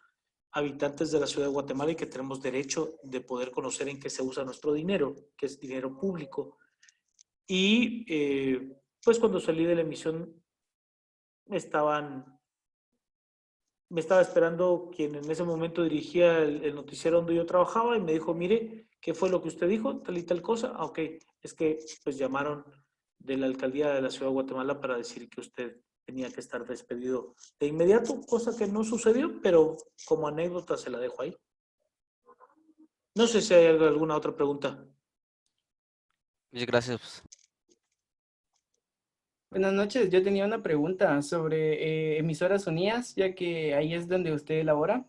Speaker 2: habitantes de la ciudad de Guatemala y que tenemos derecho de poder conocer en qué se usa nuestro dinero, que es dinero público. Y pues cuando salí de la emisión me estaba esperando quien en ese momento dirigía el noticiero donde yo trabajaba y me dijo, mire, ¿qué fue lo que usted dijo? Tal y tal cosa. Ah, ok, es que pues llamaron de la alcaldía de la ciudad de Guatemala para decir que usted tenía que estar despedido de inmediato, cosa que no sucedió, pero como anécdota se la dejo ahí. No sé si hay alguna otra pregunta.
Speaker 4: Muchas gracias.
Speaker 5: Buenas noches, yo tenía una pregunta sobre Emisoras Unidas, ya que ahí es donde usted elabora.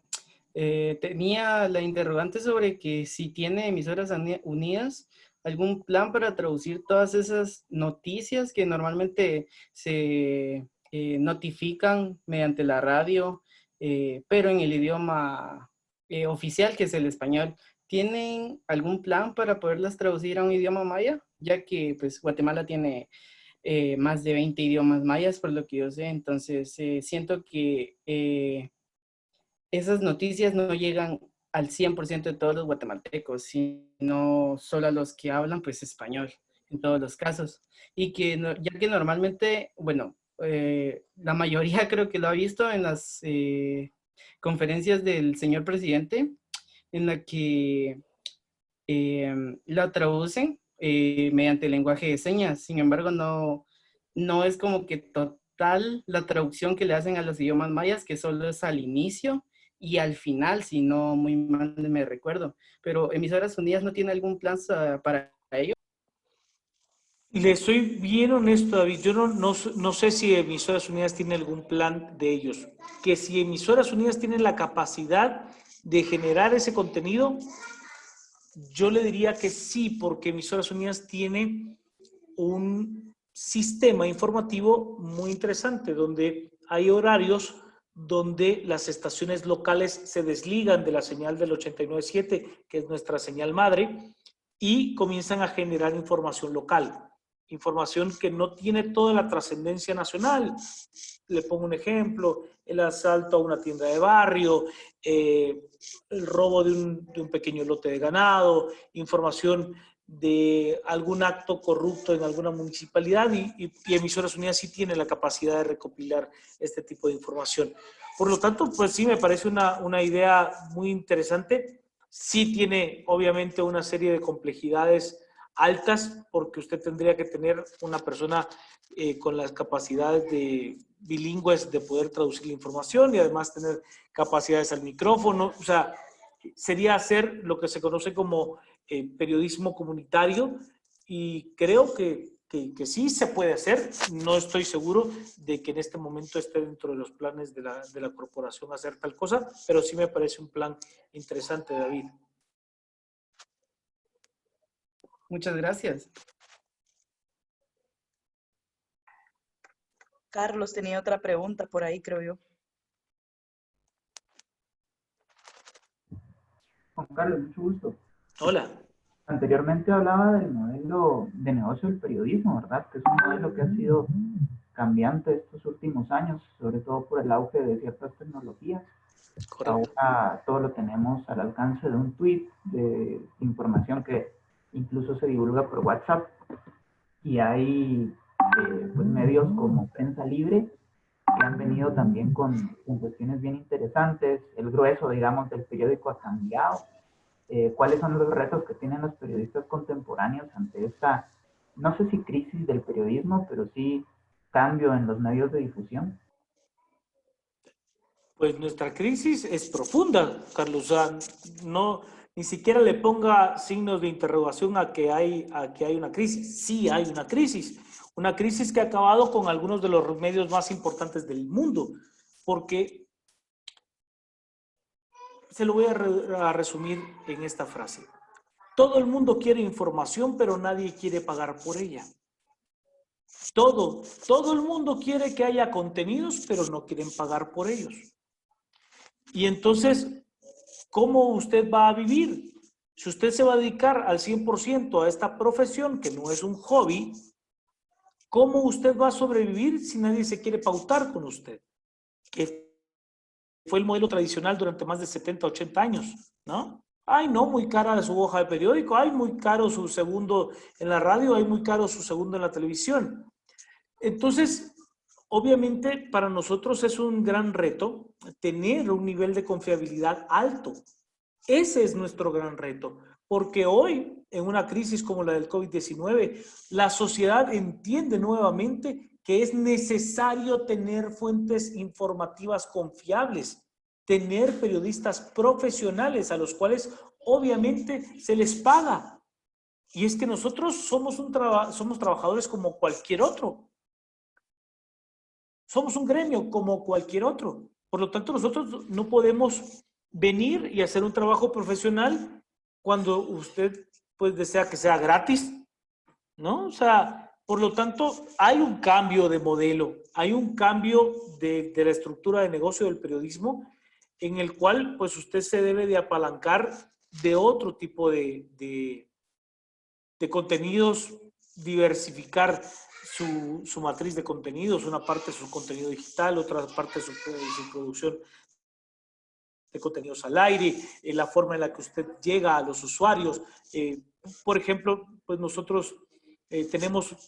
Speaker 5: Tenía la interrogante sobre que si tiene Emisoras Unidas algún plan para traducir todas esas noticias que normalmente se notifican mediante la radio, pero en el idioma oficial, que es el español? ¿Tienen algún plan para poderlas traducir a un idioma maya? Ya que pues Guatemala tiene más de 20 idiomas mayas, por lo que yo sé. Entonces, siento que esas noticias no llegan al 100% de todos los guatemaltecos, sino solo a los que hablan pues español, en todos los casos. Y que ya que normalmente, bueno, la mayoría creo que lo ha visto en las conferencias del señor presidente, en la que la traducen mediante lenguaje de señas. Sin embargo, no es como que total la traducción que le hacen a los idiomas mayas, que solo es al inicio y al final, si no muy mal me recuerdo. Pero Emisoras Unidas no tiene algún plan para ello.
Speaker 2: Le soy bien honesto, David. Yo no sé si Emisoras Unidas tiene algún plan de ellos. Que si Emisoras Unidas tienen la capacidad de generar ese contenido, yo le diría que sí, porque Emisoras Unidas tiene un sistema informativo muy interesante, donde hay horarios donde las estaciones locales se desligan de la señal del 89.7, que es nuestra señal madre, y comienzan a generar información local. Información que no tiene toda la trascendencia nacional. Le pongo un ejemplo: el asalto a una tienda de barrio, el robo de un pequeño lote de ganado, información de algún acto corrupto en alguna municipalidad, y Emisoras Unidas sí tiene la capacidad de recopilar este tipo de información. Por lo tanto, pues sí me parece una idea muy interesante. Sí tiene obviamente una serie de complejidades altas, porque usted tendría que tener una persona con las capacidades bilingües de poder traducir la información y además tener capacidades al micrófono. O sea, sería hacer lo que se conoce como periodismo comunitario, y creo que sí se puede hacer. No estoy seguro de que en este momento esté dentro de los planes de la corporación hacer tal cosa, pero sí me parece un plan interesante, David.
Speaker 5: Muchas gracias.
Speaker 1: Carlos tenía otra pregunta por ahí, creo yo.
Speaker 6: Juan Carlos, mucho gusto.
Speaker 2: Hola.
Speaker 6: Anteriormente hablaba del modelo de negocio del periodismo, ¿verdad? Que es un modelo que ha sido cambiante estos últimos años, sobre todo por el auge de ciertas tecnologías.
Speaker 2: Correcto.
Speaker 6: Ahora todo lo tenemos al alcance de un tweet, de información que incluso se divulga por WhatsApp. Y hay pues medios como Prensa Libre que han venido también con cuestiones bien interesantes. El grueso, digamos, del periódico ha cambiado. ¿Cuáles son los retos que tienen los periodistas contemporáneos ante esta, no sé si crisis del periodismo, pero sí cambio en los medios de difusión?
Speaker 2: Pues nuestra crisis es profunda, Carlos. O sea, no, ni siquiera le ponga signos de interrogación a que hay una crisis. Sí hay una crisis que ha acabado con algunos de los medios más importantes del mundo, porque se lo voy a resumir en esta frase. Todo el mundo quiere información, pero nadie quiere pagar por ella. Todo el mundo quiere que haya contenidos, pero no quieren pagar por ellos. Y entonces, ¿cómo usted va a vivir? Si usted se va a dedicar al 100% a esta profesión, que no es un hobby, ¿cómo usted va a sobrevivir si nadie se quiere pautar con usted? Que fue el modelo tradicional durante más de 70, 80 años, ¿no? Ay, no, muy cara su hoja de periódico, ay, muy caro su segundo en la radio, ay, muy caro su segundo en la televisión. Entonces, obviamente para nosotros es un gran reto tener un nivel de confiabilidad alto. Ese es nuestro gran reto, porque hoy, en una crisis como la del COVID-19, la sociedad entiende nuevamente que es necesario tener fuentes informativas confiables, tener periodistas profesionales a los cuales obviamente se les paga. Y es que nosotros somos trabajadores como cualquier otro. Somos un gremio como cualquier otro. Por lo tanto, nosotros no podemos venir y hacer un trabajo profesional cuando usted pues desea que sea gratis, ¿no? O sea, por lo tanto, hay un cambio de modelo, hay un cambio de la estructura de negocio del periodismo en el cual, pues, usted se debe de apalancar de otro tipo de contenidos, diversificar su matriz de contenidos, una parte de su contenido digital, otra parte de su producción de contenidos al aire, la forma en la que usted llega a los usuarios. Por ejemplo, pues nosotros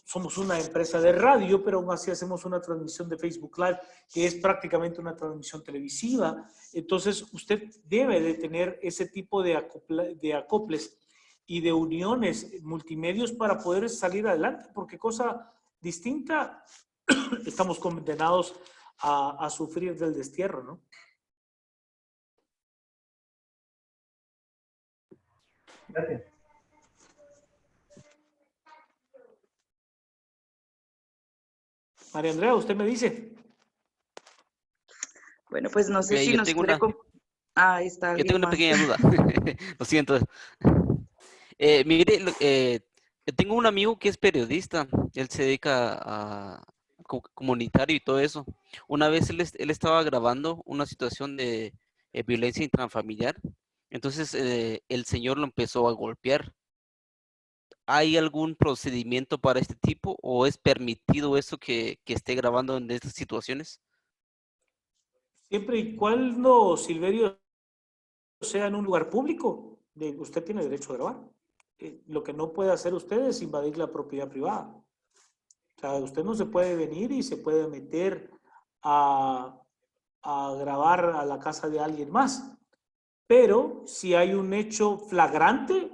Speaker 2: somos una empresa de radio, pero aún así hacemos una transmisión de Facebook Live, que es prácticamente una transmisión televisiva. Entonces, usted debe de tener ese tipo de acoples y de uniones multimedios para poder salir adelante, porque cosa distinta, estamos condenados a sufrir del destierro, ¿no?
Speaker 6: Gracias.
Speaker 2: María Andrea, usted me dice.
Speaker 1: Bueno, pues no sé si
Speaker 4: Yo
Speaker 1: nos
Speaker 4: tengo
Speaker 1: quiere...
Speaker 4: una,
Speaker 1: Ahí está
Speaker 4: yo tengo
Speaker 1: alguien
Speaker 4: una
Speaker 1: más.
Speaker 4: pequeña duda. Lo siento. Mire, yo tengo un amigo que es periodista. Él se dedica a comunitario y todo eso. Una vez él estaba grabando una situación de violencia intrafamiliar. Entonces el señor lo empezó a golpear. ¿Hay algún procedimiento para este tipo o es permitido eso que esté grabando en estas situaciones?
Speaker 2: Siempre y cuando, Silverio, sea en un lugar público, usted tiene derecho a grabar. Lo que no puede hacer usted es invadir la propiedad privada. O sea, usted no se puede venir y se puede meter a, a grabar a la casa de alguien más. Pero si hay un hecho flagrante,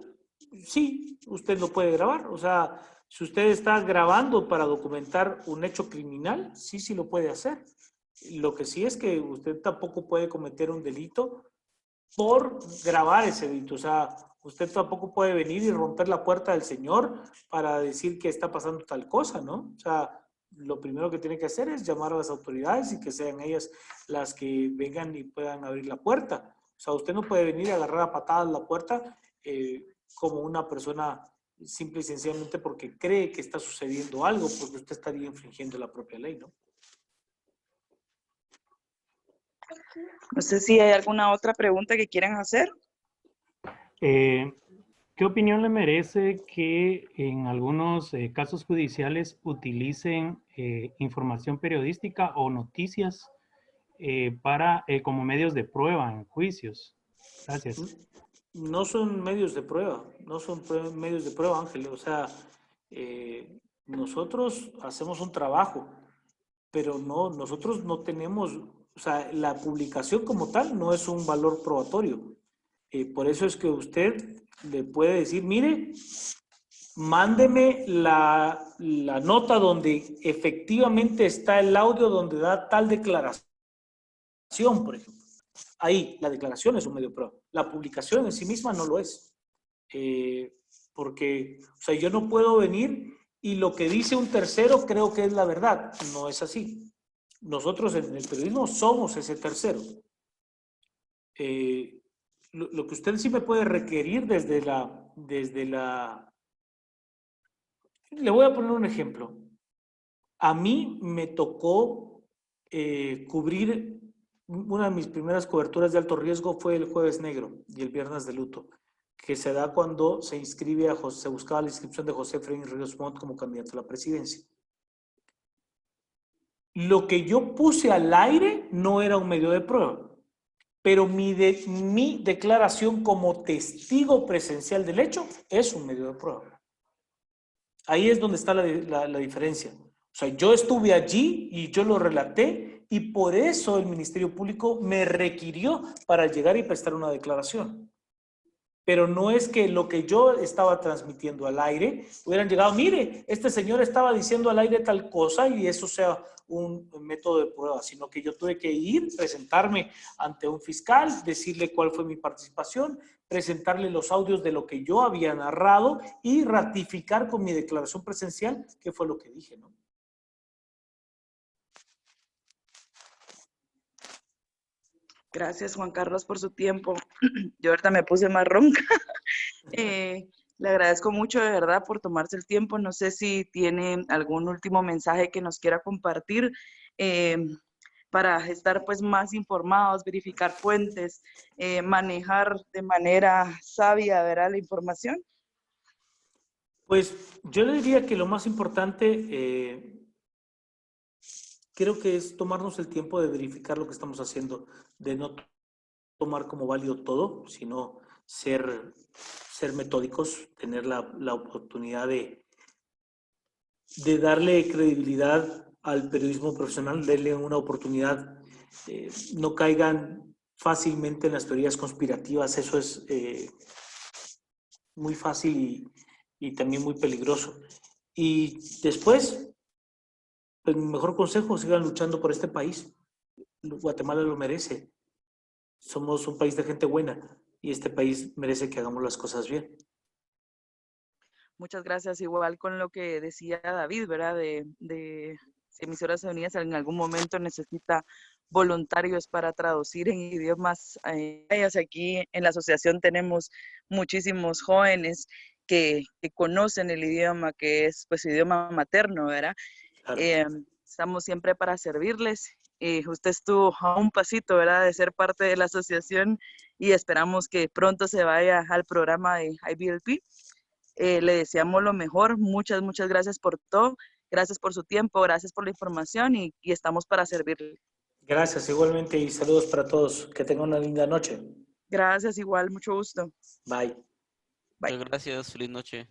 Speaker 2: sí, usted lo puede grabar. O sea, si usted está grabando para documentar un hecho criminal, sí, sí lo puede hacer. Lo que sí es que usted tampoco puede cometer un delito por grabar ese delito. O sea, usted tampoco puede venir y romper la puerta del señor para decir que está pasando tal cosa, ¿no? O sea, lo primero que tiene que hacer es llamar a las autoridades y que sean ellas las que vengan y puedan abrir la puerta. O sea, usted no puede venir a agarrar a patadas la puerta como una persona simple y sencillamente porque cree que está sucediendo algo, porque usted estaría infringiendo la propia ley, ¿no?
Speaker 1: No sé si hay alguna otra pregunta que quieran hacer.
Speaker 7: ¿Qué opinión le merece que en algunos casos judiciales utilicen información periodística o noticias como medios de prueba en juicios? Gracias.
Speaker 2: No son medios de prueba, no son medios de prueba, Ángel. O sea, nosotros hacemos un trabajo, pero no, nosotros no tenemos, o sea, la publicación como tal no es un valor probatorio. Por eso es que usted le puede decir, mire, mándeme la nota donde efectivamente está el audio donde da tal declaración, por ejemplo. Ahí, la declaración es un medio de prueba. La publicación en sí misma no lo es. Porque, o sea, yo no puedo venir y lo que dice un tercero creo que es la verdad. No es así. Nosotros en el periodismo somos ese tercero. Lo que usted sí me puede requerir desde la... Le voy a poner un ejemplo. A mí me tocó cubrir, una de mis primeras coberturas de alto riesgo fue el Jueves Negro y el Viernes de Luto, que se da cuando se inscribe se buscaba la inscripción de José Efraín Ríos Montt como candidato a la presidencia. Lo que yo puse al aire no era un medio de prueba, pero mi declaración como testigo presencial del hecho es un medio de prueba. Ahí es donde está la diferencia. O sea, yo estuve allí y yo lo relaté y por eso el Ministerio Público me requirió para llegar y prestar una declaración. Pero no es que lo que yo estaba transmitiendo al aire hubieran llegado, mire, este señor estaba diciendo al aire tal cosa y eso sea un método de prueba, sino que yo tuve que ir, presentarme ante un fiscal, decirle cuál fue mi participación, presentarle los audios de lo que yo había narrado y ratificar con mi declaración presencial qué fue lo que dije, ¿no?
Speaker 1: Gracias, Juan Carlos, por su tiempo. Yo ahorita me puse más ronca. Le agradezco mucho de verdad por tomarse el tiempo. No sé si tiene algún último mensaje que nos quiera compartir para estar pues más informados, verificar fuentes, manejar de manera sabia, ¿verdad?, la información.
Speaker 2: Pues yo le diría que lo más importante creo que es tomarnos el tiempo de verificar lo que estamos haciendo, de no tomar como válido todo, sino ser metódicos, tener la oportunidad de darle credibilidad al periodismo profesional, darle una oportunidad, no caigan fácilmente en las teorías conspirativas, eso es muy fácil y también muy peligroso. Y después, el mejor consejo, sigan luchando por este país. Guatemala lo merece. Somos un país de gente buena y este país merece que hagamos las cosas bien.
Speaker 1: Muchas gracias. Igual con lo que decía David, ¿verdad? De Emisoras Unidas en algún momento necesita voluntarios para traducir en idiomas. Aquí en la asociación tenemos muchísimos jóvenes que conocen el idioma, que es pues su idioma materno, ¿verdad?
Speaker 2: Claro.
Speaker 1: Estamos siempre para servirles. Usted estuvo a un pasito, ¿verdad?, de ser parte de la asociación y esperamos que pronto se vaya al programa de IBLP. Le deseamos lo mejor. Muchas gracias por todo. Gracias por su tiempo, gracias por la información y estamos para servirle.
Speaker 2: Gracias, igualmente, y saludos para todos. Que tengan una linda noche.
Speaker 1: Gracias, igual, mucho gusto.
Speaker 2: Bye.
Speaker 1: Bye.
Speaker 4: Muchas gracias, feliz noche.